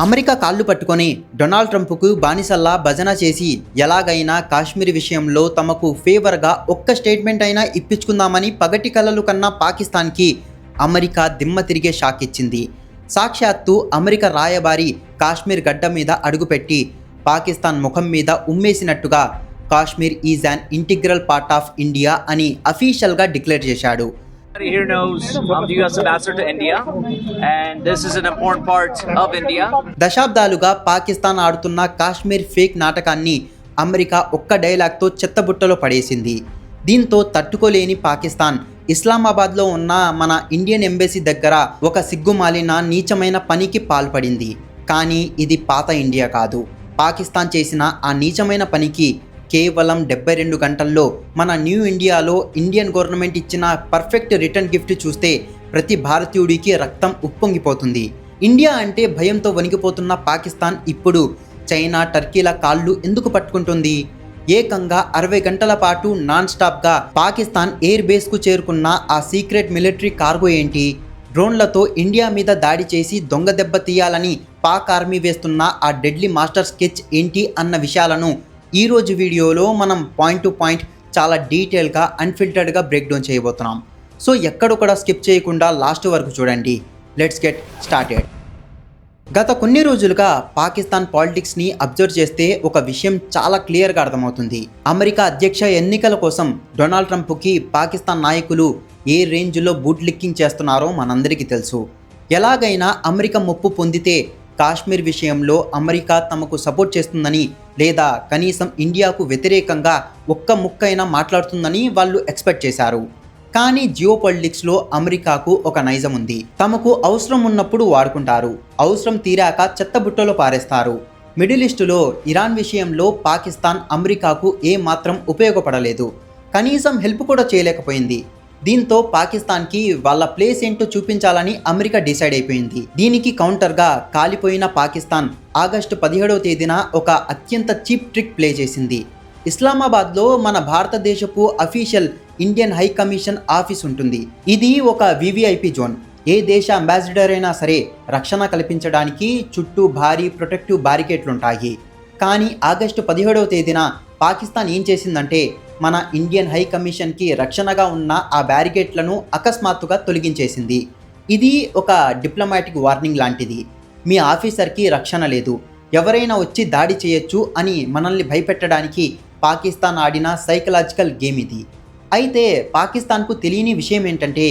America కాళ్ళు పట్టుకొని Donald ట్రంప్కు బానిసల్లా భజన చేసి ఎలాగైనా కాశ్మీర్ విషయంలో తమకు ఫేవర్గా ఒక్క స్టేట్మెంట్ అయినా ఇప్పించుకుందామని పగటి కలలు కన్నా పాకిస్తాన్కి అమెరికా దిమ్మ తిరిగే షాక్ ఇచ్చింది. సాక్షాత్తు అమెరికా రాయబారి కాశ్మీర్ గడ్డ మీద అడుగుపెట్టి పాకిస్తాన్ ముఖం మీద ఉమ్మేసినట్టుగా Kashmir is an integral part of India అని అఫీషియల్గా డిక్లేర్ చేశాడు. Here knows I'm the U.S. ambassador to India, and this is an important part of India. దశాబ్దాలుగా పాకిస్తాన్ ఆడుతున్న కాశ్మీర్ ఫేక్ నాటకాన్ని అమెరికా ఒక్క డైలాగ్తో చెత్తబుట్టలో పడేసింది. దీంతో తట్టుకోలేని పాకిస్తాన్ ఇస్లామాబాద్లో ఉన్న మన ఇండియన్ ఎంబసీ దగ్గర ఒక సిగ్గుమాలిన నీచమైన పనికి పాల్పడింది. కానీ ఇది పాత ఇండియా కాదు. పాకిస్తాన్ చేసిన ఆ నీచమైన పనికి కేవలం 72 గంటల్లో మన న్యూ ఇండియాలో ఇండియన్ గవర్నమెంట్ ఇచ్చిన పర్ఫెక్ట్ రిటర్న్ గిఫ్ట్ చూస్తే ప్రతి భారతీయుడికి రక్తం ఉప్పొంగిపోతుంది. ఇండియా అంటే భయంతో వణికిపోతున్న పాకిస్తాన్ ఇప్పుడు చైనా, టర్కీల కాళ్ళు ఎందుకు పట్టుకుంటుంది? ఏకంగా 60 గంటల పాటు నాన్ స్టాప్గా పాకిస్తాన్ ఎయిర్ బేస్కు చేరుకున్న ఆ సీక్రెట్ మిలిటరీ కార్గో ఏంటి? డ్రోన్లతో ఇండియా మీద దాడి చేసి దొంగ దెబ్బ తీయాలని పాక్ ఆర్మీ వేస్తున్న ఆ డెడ్లీ మాస్టర్ స్కెచ్ ఏంటి అన్న విషయాలను ఈరోజు వీడియోలో మనం పాయింట్ టు పాయింట్ చాలా డీటెయిల్గా అన్ఫిల్టర్డ్గా బ్రేక్ డౌన్ చేయబోతున్నాం. సో ఎక్కడ కూడా స్కిప్ చేయకుండా లాస్ట్ వరకు చూడండి. Let's get started. గత కొన్ని రోజులుగా పాకిస్తాన్ పాలిటిక్స్ని అబ్జర్వ్ చేస్తే ఒక విషయం చాలా క్లియర్గా అర్థమవుతుంది. అమెరికా అధ్యక్ష ఎన్నికల కోసం డొనాల్డ్ ట్రంప్కి పాకిస్తాన్ నాయకులు ఏ రేంజ్లో బూట్ లిక్కింగ్ చేస్తున్నారో మనందరికీ తెలుసు. ఎలాగైనా అమెరికా ముప్పు పొందితే కాశ్మీర్ విషయంలో అమెరికా తమకు సపోర్ట్ చేస్తుందని లేదా కనీసం ఇండియాకు వ్యతిరేకంగా ఒక్క ముక్కైనా మాట్లాడుతుందని వాళ్ళు ఎక్స్పెక్ట్ చేశారు. కానీ జియో పొలిటిక్స్లో అమెరికాకు ఒక నైజం ఉంది. తమకు అవసరం ఉన్నప్పుడు వాడుకుంటారు, అవసరం తీరాక చెత్తబుట్టలో పారేస్తారు. మిడిల్ ఈస్టులో ఇరాన్ విషయంలో పాకిస్తాన్ అమెరికాకు ఏమాత్రం ఉపయోగపడలేదు, కనీసం హెల్ప్ కూడా చేయలేకపోయింది. దీంతో పాకిస్తాన్కి వాళ్ళ ప్లేస్ ఏంటో చూపించాలని అమెరికా డిసైడ్ అయిపోయింది. దీనికి కౌంటర్గా కాలిపోయిన పాకిస్తాన్ ఆగస్టు 17వ తేదీన ఒక అత్యంత చీప్ ట్రిక్ ప్లే చేసింది. ఇస్లామాబాద్లో మన భారతదేశపు official Indian high commission office ఉంటుంది. ఇది ఒక వివిఐపి జోన్. ఏ దేశ అంబాసిడర్ అయినా సరే రక్షణ కల్పించడానికి చుట్టూ భారీ ప్రొటెక్టివ్ బ్యారికేడ్లుంటాయి. కానీ ఆగస్టు 17వ తేదీన పాకిస్తాన్ ఏం చేసిందంటే మన ఇండియన్ హై కమిషన్కి రక్షణగా ఉన్న ఆ బ్యారికేడ్లను అకస్మాత్తుగా తొలగించేసింది. ఇది ఒక డిప్లొమాటిక్ వార్నింగ్ లాంటిది. మీ ఆఫీసర్కి రక్షణ లేదు, ఎవరైనా వచ్చి దాడి చేయొచ్చు అని మనల్ని భయపెట్టడానికి పాకిస్తాన్ ఆడిన సైకలాజికల్ గేమ్ ఇది. అయితే పాకిస్తాన్కు తెలియని విషయం ఏంటంటే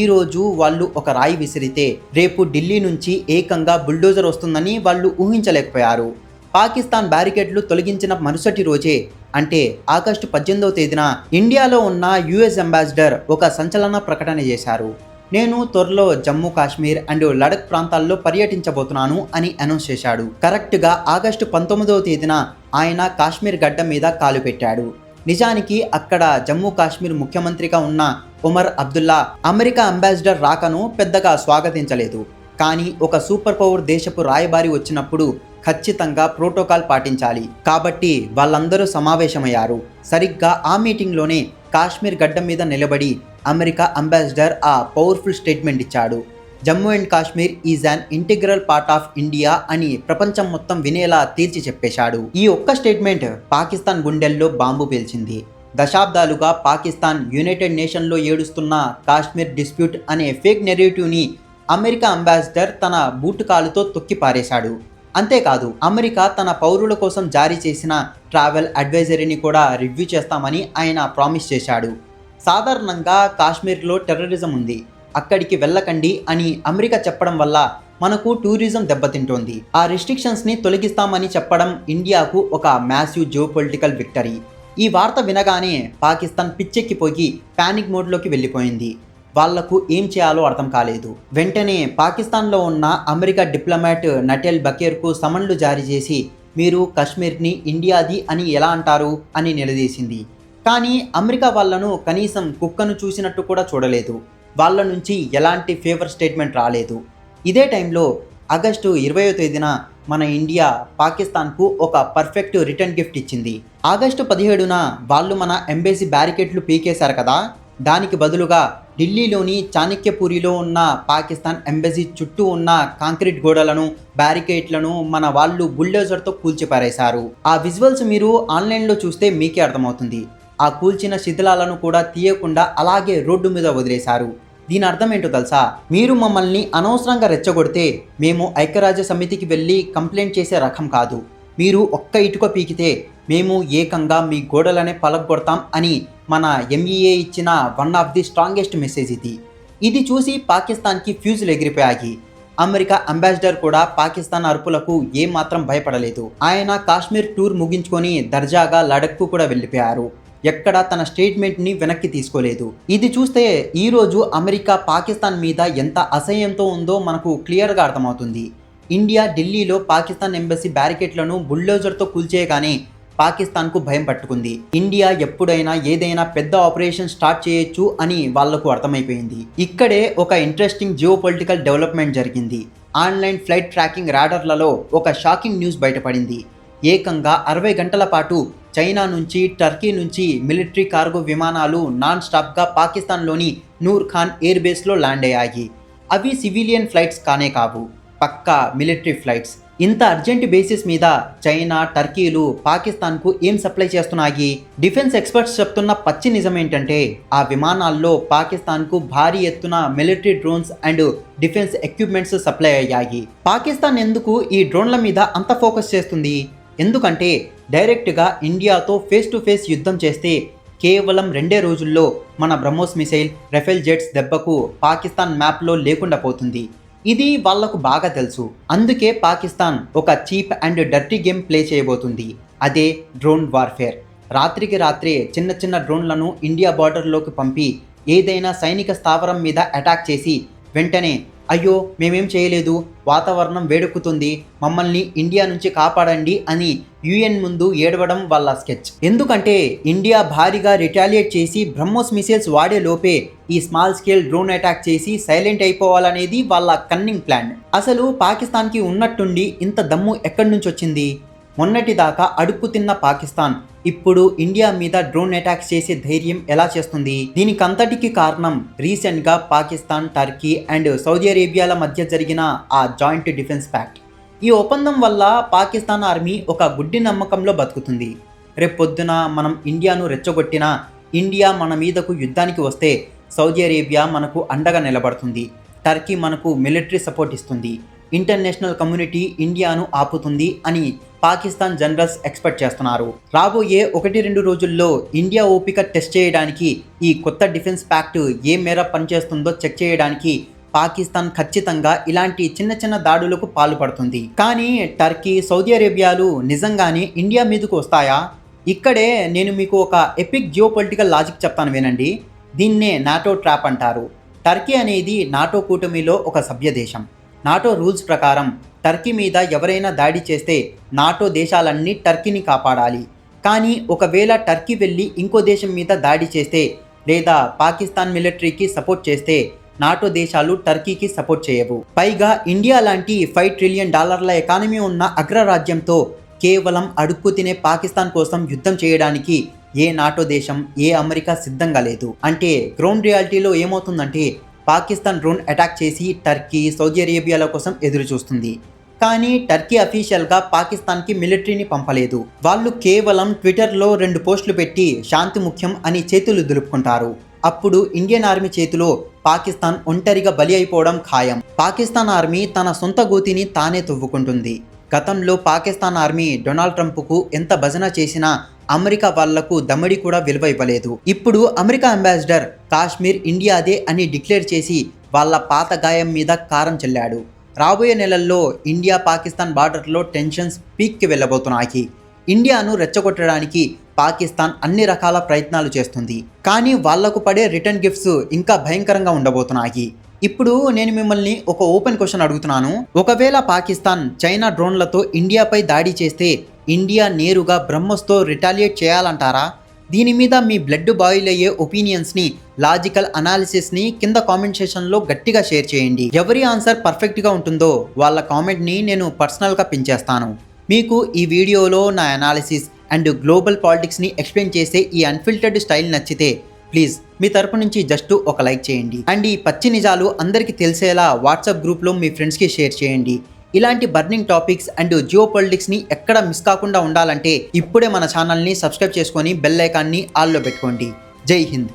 ఈరోజు వాళ్ళు ఒక రాయి విసిరితే రేపు ఢిల్లీ నుంచి ఏకంగా బుల్డోజర్ వస్తుందని వాళ్ళు ఊహించలేకపోయారు. పాకిస్తాన్ బ్యారికేడ్లు తొలగించిన మరుసటి రోజే అంటే ఆగస్టు 18వ తేదీన ఇండియాలో ఉన్న యుఎస్ అంబాసిడర్ ఒక సంచలన ప్రకటన చేశారు. నేను త్వరలో జమ్మూ కాశ్మీర్ అండ్ లడక్ ప్రాంతాల్లో పర్యటించబోతున్నాను అని అనౌన్స్ చేశాడు. కరెక్ట్గా ఆగస్టు 19వ తేదీన ఆయన కాశ్మీర్ గడ్డ మీద కాలు పెట్టాడు. నిజానికి అక్కడ జమ్మూ కాశ్మీర్ ముఖ్యమంత్రిగా ఉన్న ఉమర్ అబ్దుల్లా అమెరికా అంబాసిడర్ రాకను పెద్దగా స్వాగతించలేదు. కానీ ఒక సూపర్ పవర్ దేశపు రాయబారి వచ్చినప్పుడు ఖచ్చితంగా ప్రోటోకాల్ పాటించాలి కాబట్టి వాళ్ళందరూ సమావేశమయ్యారు. సరిగ్గా ఆ మీటింగ్లోనే కాశ్మీర్ గడ్డ మీద నిలబడి అమెరికా అంబాసిడర్ ఆ పవర్ఫుల్ స్టేట్మెంట్ ఇచ్చాడు. Jammu and Kashmir is an integral part of India అని ప్రపంచం మొత్తం వినేలా తేల్చి చెప్పేశాడు. ఈ ఒక్క స్టేట్మెంట్ పాకిస్తాన్ గుండెల్లో బాంబు పేల్చింది. దశాబ్దాలుగా పాకిస్తాన్ యునైటెడ్ నేషన్లో ఏడుస్తున్న కాశ్మీర్ డిస్ప్యూట్ అనే ఫేక్ నెరేటివ్ని అమెరికా అంబాసిడర్ తన బూటు కాలుతో తొక్కి పారేశాడు. అంతేకాదు అమెరికా తన పౌరుల కోసం జారీ చేసిన ట్రావెల్ అడ్వైజరీని కూడా రివ్యూ చేస్తామని ఆయన ప్రామిస్ చేశాడు. సాధారణంగా కాశ్మీర్లో టెర్రరిజం ఉంది, అక్కడికి వెళ్ళకండి అని అమెరికా చెప్పడం వల్ల మనకు టూరిజం దెబ్బతింటోంది. ఆ రిస్ట్రిక్షన్స్ని తొలగిస్తామని చెప్పడం ఇండియాకు ఒక మ్యాసివ్ జియోపొలిటికల్ విక్టరీ. ఈ వార్త వినగానే పాకిస్తాన్ పిచ్చెక్కిపోయి ప్యానిక్ మోడ్లోకి వెళ్ళిపోయింది. వాళ్లకు ఏం చేయాలో అర్థం కాలేదు. వెంటనే పాకిస్తాన్లో ఉన్న అమెరికా డిప్లొమాట్ నటెల్ బకేర్కు సమన్లు జారీ చేసి మీరు కశ్మీర్ని ఇండియాది అని ఎలా అంటారు అని నిలదీసింది. కానీ అమెరికా వాళ్లను కనీసం కుక్కను చూసినట్టు కూడా చూడలేదు. వాళ్ళ నుంచి ఎలాంటి ఫేవర్ స్టేట్మెంట్ రాలేదు. ఇదే టైంలో ఆగస్టు 20వ తేదీన మన ఇండియా పాకిస్తాన్కు ఒక పర్ఫెక్ట్ రిటర్న్ గిఫ్ట్ ఇచ్చింది. ఆగస్టు 17న వాళ్ళు మన ఎంబసీ బ్యారికేడ్లు పీకేశారు కదా, దానికి బదులుగా ఢిల్లీలోని చాణక్యపూరిలో ఉన్న పాకిస్తాన్ ఎంబసీ చుట్టూ ఉన్న కాంక్రీట్ గోడలను, బ్యారికేడ్లను మన వాళ్ళు బుల్డోజర్తో కూల్చిపారేశారు. ఆ విజువల్స్ మీరు ఆన్లైన్లో చూస్తే మీకే అర్థమవుతుంది. ఆ కూల్చిన శిథిలాలను కూడా తీయకుండా అలాగే రోడ్డు మీద వదిలేశారు. దీని అర్థం ఏంటో తెలుసా? మీరు మమ్మల్ని అనవసరంగా రెచ్చగొడితే మేము ఐక్యరాజ్య సమితికి వెళ్ళి కంప్లైంట్ చేసే రకం కాదు. మీరు ఒక్క ఇటుక పీకితే మేము ఏకంగా మీ గోడలనే పలగొడతాం అని మన ఎంఈఏ ఇచ్చిన one of the strongest message ఇది. ఇది చూసి పాకిస్తాన్కి ఫ్యూజులు ఎగిరిపోయాయి. అమెరికా అంబాసిడర్ కూడా పాకిస్తాన్ అరుపులకు ఏమాత్రం భయపడలేదు. ఆయన కాశ్మీర్ టూర్ ముగించుకొని దర్జాగా లడఖ్కు కూడా వెళ్ళిపోయారు. ఎక్కడా తన స్టేట్మెంట్ని వెనక్కి తీసుకోలేదు. ఇది చూస్తే ఈరోజు అమెరికా పాకిస్తాన్ మీద ఎంత అసహ్యంతో ఉందో మనకు క్లియర్గా అర్థమవుతుంది. ఇండియా ఢిల్లీలో పాకిస్తాన్ ఎంబసీ బ్యారికేడ్లను బుల్డోజర్తో కూల్చేయగానే పాకిస్తాన్కు భయం పట్టుకుంది. ఇండియా ఎప్పుడైనా ఏదైనా పెద్ద ఆపరేషన్ స్టార్ట్ చేయొచ్చు అని వాళ్లకు అర్థమైపోయింది. ఇక్కడే ఒక ఇంట్రెస్టింగ్ జియోపొలిటికల్ డెవలప్మెంట్ జరిగింది. ఆన్లైన్ ఫ్లైట్ ట్రాకింగ్ రాడర్లలో ఒక షాకింగ్ న్యూస్ బయటపడింది. ఏకంగా 60 గంటల పాటు చైనా నుంచి, టర్కీ నుంచి మిలిటరీ కార్గో విమానాలు నాన్ స్టాప్గా పాకిస్తాన్లోని నూర్ ఖాన్ ఎయిర్ బేస్లో ల్యాండ్ అయ్యాయి. అవి సివిలియన్ ఫ్లైట్స్ కానే కావు, పక్కా మిలిటరీ ఫ్లైట్స్. ఇంత అర్జెంట్ బేసిస్ మీద చైనా, టర్కీలు పాకిస్తాన్కు ఏం సప్లై చేస్తున్నాయి? డిఫెన్స్ ఎక్స్పర్ట్స్ చెప్తున్న పచ్చి నిజం ఏంటంటే ఆ విమానాల్లో పాకిస్తాన్కు భారీ ఎత్తున military drones and defence equipments supply అయ్యాయి. పాకిస్తాన్ ఎందుకు ఈ డ్రోన్ల మీద అంత ఫోకస్ చేస్తుంది? ఎందుకంటే డైరెక్ట్గా ఇండియాతో ఫేస్ టు ఫేస్ యుద్ధం చేస్తే కేవలం 2 రోజుల్లో మన బ్రహ్మోస్ మిసైల్, రఫేల్ జెట్స్ దెబ్బకు పాకిస్తాన్ మ్యాప్లో లేకుండా పోతుంది. ఇది వాళ్లకు బాగా తెలుసు. అందుకే పాకిస్తాన్ ఒక cheap and dirty game play చేయబోతుంది. అదే డ్రోన్ వార్ఫేర్. రాత్రికి రాత్రే చిన్న చిన్న డ్రోన్లను ఇండియా బార్డర్లోకి పంపి ఏదైనా సైనిక స్థావరం మీద అటాక్ చేసి వెంటనే అయ్యో మేమేం చేయలేదు, వాతావరణం వేడెక్కుతుంది, మమ్మల్ని ఇండియా నుంచి కాపాడండి అని యుఎన్ ముందు ఏడవడం వాళ్ళ స్కెచ్. ఎందుకంటే ఇండియా భారీగా రిటాలియేట్ చేసి బ్రహ్మోస్ మిసైల్స్ వాడే లోపే ఈ స్మాల్ స్కేల్ డ్రోన్ అటాక్ చేసి సైలెంట్ అయిపోవాలనేది వాళ్ళ కన్నింగ్ ప్లాన్. అసలు పాకిస్తాన్కి ఉన్నట్టుండి ఇంత దమ్ము ఎక్కడి నుంచి వచ్చింది? మొన్నటిదాకా అడుక్కు తిన్న పాకిస్తాన్ ఇప్పుడు ఇండియా మీద డ్రోన్ అటాక్స్ చేసే ధైర్యం ఎలా చేస్తుంది? దీనికంతటికి కారణం రీసెంట్గా పాకిస్తాన్, టర్కీ అండ్ సౌదీ అరేబియాల మధ్య జరిగిన ఆ జాయింట్ డిఫెన్స్ ప్యాక్ట్. ఈ ఒప్పందం వల్ల పాకిస్తాన్ ఆర్మీ ఒక గుడ్డి నమ్మకంలో బతుకుతుంది. రేపొద్దున మనం ఇండియాను రెచ్చగొట్టినా, ఇండియా మన మీదకు యుద్ధానికి వస్తే సౌదీ అరేబియా మనకు అండగా నిలబడుతుంది, టర్కీ మనకు మిలిటరీ సపోర్ట్ ఇస్తుంది, ఇంటర్నేషనల్ కమ్యూనిటీ ఇండియాను ఆపుతుంది అని పాకిస్తాన్ జనరల్స్ ఎక్స్పెక్ట్ చేస్తున్నారు. రాబోయే 1-2 రోజుల్లో ఇండియా ఓపిక టెస్ట్ చేయడానికి, ఈ కొత్త డిఫెన్స్ ప్యాక్ట్ ఏ మేర పనిచేస్తుందో చెక్ చేయడానికి పాకిస్తాన్ ఖచ్చితంగా ఇలాంటి చిన్న చిన్న దాడులకు పాల్పడుతుంది. కానీ టర్కీ, సౌదీ అరేబియాలు నిజంగానే ఇండియా మీదకు వస్తాయా? ఇక్కడే నేను మీకు ఒక ఎపిక్ జియోపొలిటికల్ లాజిక్ చెప్తాను, వినండి. దీన్నే నాటో ట్రాప్ అంటారు. టర్కీ అనేది నాటో కూటమిలో ఒక సభ్య దేశం. నాటో రూల్స్ ప్రకారం టర్కీ మీద ఎవరైనా దాడి చేస్తే నాటో దేశాలన్నీ టర్కీని కాపాడాలి. కానీ ఒకవేళ టర్కీ వెళ్ళి ఇంకో దేశం మీద దాడి చేస్తే లేదా పాకిస్తాన్ మిలిటరీకి సపోర్ట్ చేస్తే నాటో దేశాలు టర్కీకి సపోర్ట్ చేయవు. పైగా ఇండియా లాంటి $5 ట్రిలియన్ ఎకానమీ ఉన్న అగ్రరాజ్యంతో కేవలం అడుక్కు తినే పాకిస్తాన్ కోసం యుద్ధం చేయడానికి ఏ నాటో దేశం, ఏ అమెరికా సిద్ధంగా లేదు. అంటే గ్రౌండ్ రియాలిటీలో ఏమవుతుందంటే పాకిస్తాన్ డ్రోన్ అటాక్ చేసి టర్కీ, సౌదీ అరేబియాల కోసం ఎదురు చూస్తుంది. కానీ టర్కీ అఫీషియల్గా పాకిస్తాన్కి మిలిటరీని పంపలేదు. వాళ్ళు కేవలం ట్విట్టర్లో 2 పోస్టులు పెట్టి శాంతి ముఖ్యం అని చేతులు దులుపుకుంటారు. అప్పుడు ఇండియన్ ఆర్మీ చేతిలో పాకిస్తాన్ ఒంటరిగా బలి అయిపోవడం ఖాయం. పాకిస్తాన్ ఆర్మీ తన సొంత గోతిని తానే తవ్వుకుంటుంది. గతంలో పాకిస్తాన్ ఆర్మీ డొనాల్డ్ ట్రంప్కు ఎంత భజన చేసినా అమెరికా వాళ్లకు దమ్మడి కూడా విలువ ఇవ్వలేదు. ఇప్పుడు అమెరికా అంబాసిడర్ కాశ్మీర్ ఇండియాదే అని డిక్లేర్ చేసి వాళ్ళ పాత గాయం మీద కారం చల్లాడు. రాబోయే నెలల్లో ఇండియా పాకిస్తాన్ బార్డర్లో టెన్షన్స్ పీక్కి వెళ్ళబోతున్నాయి. ఇండియాను రెచ్చగొట్టడానికి పాకిస్తాన్ అన్ని రకాల ప్రయత్నాలు చేస్తుంది. కానీ వాళ్లకు పడే రిటర్న్ గిఫ్ట్స్ ఇంకా భయంకరంగా ఉండబోతున్నాయి. ఇప్పుడు నేను మిమ్మల్ని ఒక ఓపెన్ క్వశ్చన్ అడుగుతున్నాను. ఒకవేళ పాకిస్తాన్ చైనా డ్రోన్లతో ఇండియాపై దాడి చేస్తే ఇండియా నేరుగా బ్రహ్మోస్తో రిటాలియేట్ చేయాలంటారా? దీని మీద మీ బ్లడ్ బాయిల్ అయ్యే ఒపీనియన్స్ని, లాజికల్ అనాలిసిస్ని కింద కామెంట్ సెక్షన్లో గట్టిగా షేర్ చేయండి. ఎవరి ఆన్సర్ పర్ఫెక్ట్గా ఉంటుందో వాళ్ళ కామెంట్ని నేను పర్సనల్గా పిన్ చేస్తాను. మీకు ఈ వీడియోలో నా అనాలిసిస్ అండ్ గ్లోబల్ పాలిటిక్స్ని ఎక్స్ప్లెయిన్ చేసే ఈ అన్ఫిల్టర్డ్ స్టైల్ నచ్చితే ప్లీజ్ మీ తరపు నుంచి జస్ట్ ఒక లైక్ చేయండి. అండ్ ఈ పచ్చి నిజాలు అందరికీ తెలిసేలా వాట్సాప్ గ్రూప్లో మీ ఫ్రెండ్స్కి షేర్ చేయండి. ఇలాంటి బర్నింగ్ టాపిక్స్ అండ్ జియో పొలిటిక్స్ని ఎక్కడ మిస్ కాకుండా ఉండాలంటే ఇప్పుడే మన ఛానల్ని సబ్స్క్రైబ్ చేసుకొని బెల్ ఐకాన్ని ఆల్లో పెట్టుకోండి. జై హింద్.